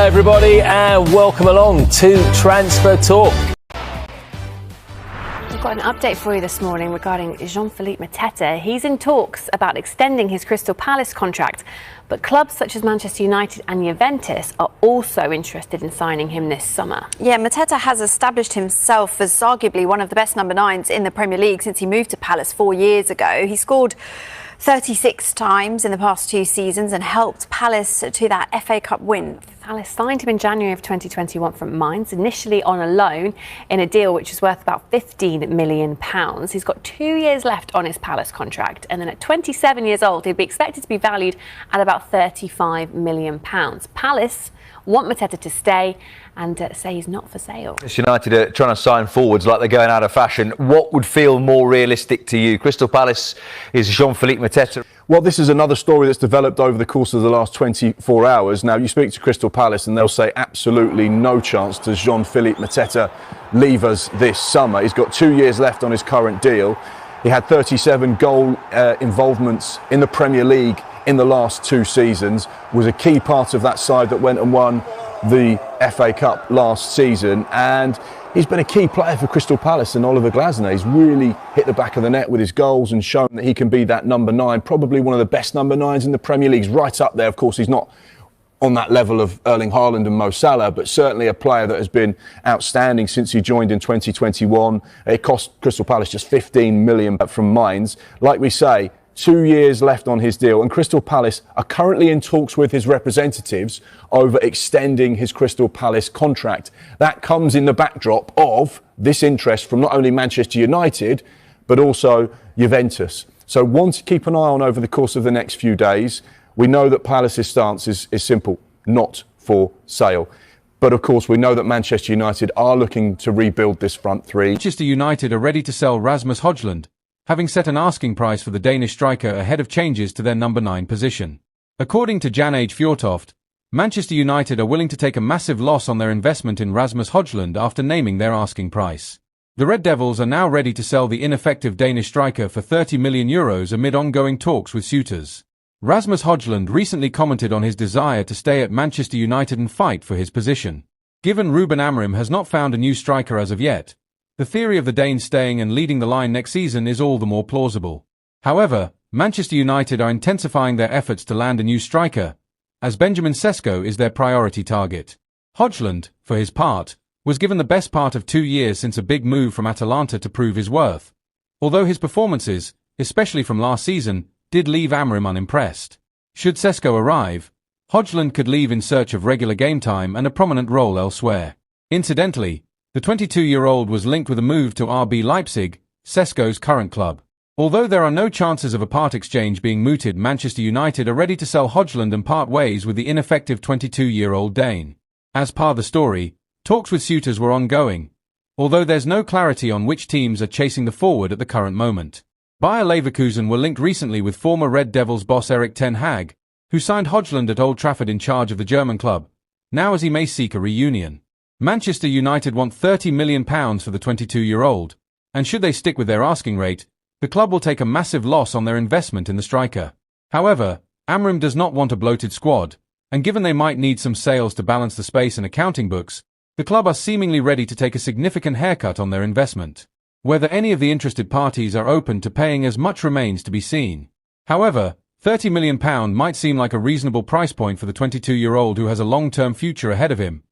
Hello everybody and welcome along to Transfer Talk. We've got an update for you this morning regarding Jean-Philippe Mateta. He's in talks about extending his Crystal Palace contract, but clubs such as Manchester United and Juventus are also interested in signing him this summer. Yeah, Mateta has established himself as arguably one of the best number 9s in the Premier League since he moved to Palace 4 years ago. He scored 36 times in the past 2 seasons and helped Palace to that FA Cup win. Palace signed him in January of 2021 from Mainz, initially on a loan in a deal which was worth about £15 million. He's got 2 years left on his Palace contract, and then at 27 years old, he'd be expected to be valued at about £35 million. Palace want Mateta to stay and say he's not for sale. United are trying to sign forwards like they're going out of fashion. What would feel more realistic to you? Crystal Palace is Jean-Philippe Mateta. Well, this is another story that's developed over the course of the last 24 hours. Now, you speak to Crystal Palace and they'll say absolutely no chance does Jean-Philippe Mateta leave us this summer. He's got 2 years left on his current deal. He had 37 goal involvements in the Premier League in the last 2 seasons, was a key part of that side that went and won the FA Cup last season, and he's been a key player for Crystal Palace and Oliver Glasner. He's really hit the back of the net with his goals and shown that he can be that number 9, probably one of the best number 9s in the Premier League. He's right up there. Of course, he's not on that level of Erling Haaland and Mo Salah, but certainly a player that has been outstanding since he joined in 2021. It cost Crystal Palace just £15 million from Mainz. Like we say, 2 years left on his deal, and Crystal Palace are currently in talks with his representatives over extending his Crystal Palace contract. That comes in the backdrop of this interest from not only Manchester United, but also Juventus. So one to keep an eye on over the course of the next few days. We know that Palace's stance is simple, not for sale. But of course, we know that Manchester United are looking to rebuild this front three. Manchester United are ready to sell Rasmus Hojlund, having set an asking price for the Danish striker ahead of changes to their number 9 position. According to Jan H. Fjortoft, Manchester United are willing to take a massive loss on their investment in Rasmus Hojlund after naming their asking price. The Red Devils are now ready to sell the ineffective Danish striker for €30 million amid ongoing talks with suitors. Rasmus Hojlund recently commented on his desire to stay at Manchester United and fight for his position. Given Ruben Amorim has not found a new striker as of yet, the theory of the Dane staying and leading the line next season is all the more plausible. However, Manchester United are intensifying their efforts to land a new striker, as Benjamin Sesko is their priority target. Hojlund, for his part, was given the best part of 2 years since a big move from Atalanta to prove his worth, although his performances, especially from last season, did leave Amorim unimpressed. Should Sesko arrive, Hojlund could leave in search of regular game time and a prominent role elsewhere. Incidentally, the 22-year-old was linked with a move to RB Leipzig, Sesko's current club. Although there are no chances of a part exchange being mooted, Manchester United are ready to sell Hojlund and part ways with the ineffective 22-year-old Dane. As per the story, talks with suitors were ongoing, although there's no clarity on which teams are chasing the forward at the current moment. Bayer Leverkusen were linked recently with former Red Devils boss Erik ten Hag, who signed Hojlund at Old Trafford in charge of the German club, now as he may seek a reunion. Manchester United want £30 million for the 22-year-old, and should they stick with their asking rate, the club will take a massive loss on their investment in the striker. However, Amorim does not want a bloated squad, and given they might need some sales to balance the space in accounting books, the club are seemingly ready to take a significant haircut on their investment. Whether any of the interested parties are open to paying as much remains to be seen. However, £30 million might seem like a reasonable price point for the 22-year-old who has a long-term future ahead of him,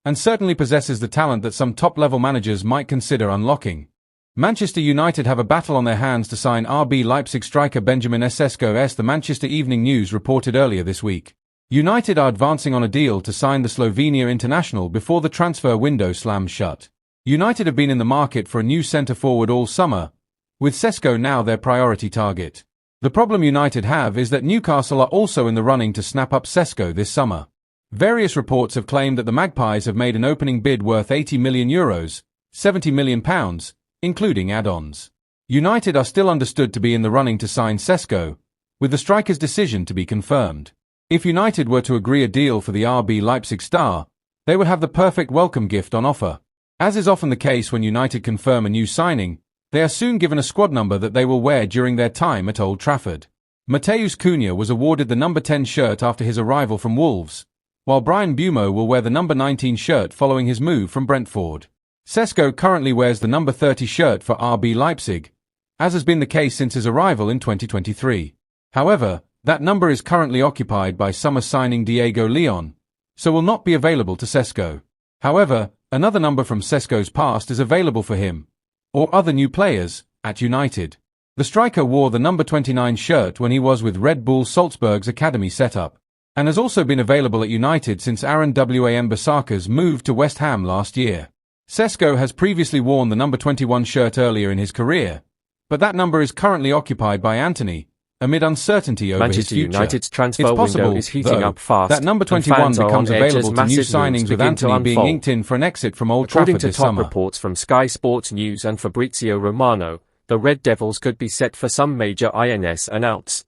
and certainly possesses the talent that some top-level managers might consider unlocking. Manchester United have a battle on their hands to sign RB Leipzig striker Benjamin Sesko, as the Manchester Evening News reported earlier this week. United are advancing on a deal to sign the Slovenia international before the transfer window slams shut. United have been in the market for a new centre-forward all summer, with Sesko now their priority target. The problem United have is that Newcastle are also in the running to snap up Sesko this summer. Various reports have claimed that the Magpies have made an opening bid worth €80 million, £70 million, including add-ons. United are still understood to be in the running to sign Sesko, with the striker's decision to be confirmed. If United were to agree a deal for the RB Leipzig star, they would have the perfect welcome gift on offer. As is often the case when United confirm a new signing, they are soon given a squad number that they will wear during their time at Old Trafford. Matheus Cunha was awarded the number 10 shirt after his arrival from Wolves, while Brian Bumo will wear the number 19 shirt following his move from Brentford. Sesko currently wears the number 30 shirt for RB Leipzig, as has been the case since his arrival in 2023. However, that number is currently occupied by summer signing Diego Leon, so will not be available to Sesko. However, another number from Sesko's past is available for him, or other new players, at United. The striker wore the number 29 shirt when he was with Red Bull Salzburg's academy setup, and has also been available at United since Aaron Wan-Bissaka's move to West Ham last year. Sesko has previously worn the number 21 shirt earlier in his career, but that number is currently occupied by Anthony, amid uncertainty over his future. United's transfer It's possible, window is heating though, up fast, that number 21 becomes available to new signings, with Anthony being inked in for an exit from Old Trafford this summer. According to top reports from Sky Sports News and Fabrizio Romano, the Red Devils could be set for some major ins and outs.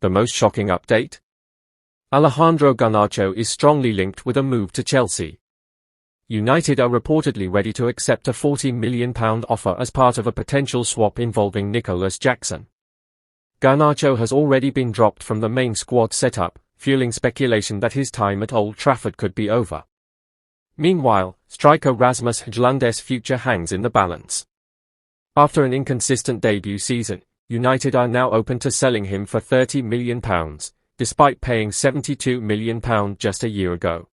The most shocking update? Alejandro Garnacho is strongly linked with a move to Chelsea. United are reportedly ready to accept a £40 million offer as part of a potential swap involving Nicolas Jackson. Garnacho has already been dropped from the main squad setup, fueling speculation that his time at Old Trafford could be over. Meanwhile, striker Rasmus Højlund's future hangs in the balance. After an inconsistent debut season, United are now open to selling him for £30 million, despite paying £72 million just a year ago.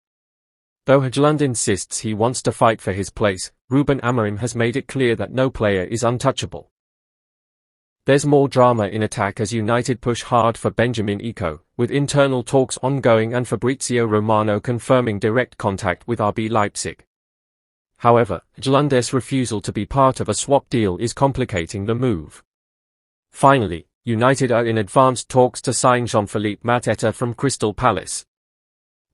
Though Højlund insists he wants to fight for his place, Ruben Amorim has made it clear that no player is untouchable. There's more drama in attack as United push hard for Benjamin Eko, with internal talks ongoing and Fabrizio Romano confirming direct contact with RB Leipzig. However, Højlund's refusal to be part of a swap deal is complicating the move. Finally, United are in advanced talks to sign Jean-Philippe Mateta from Crystal Palace.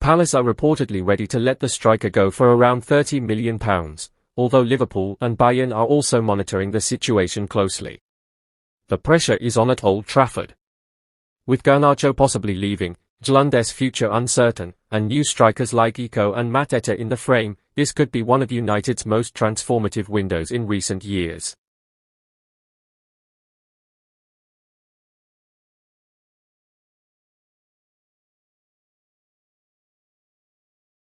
Palace are reportedly ready to let the striker go for around £30 million, although Liverpool and Bayern are also monitoring the situation closely. The pressure is on at Old Trafford. With Garnacho possibly leaving, Højlund's future uncertain, and new strikers like Eko and Mateta in the frame, this could be one of United's most transformative windows in recent years.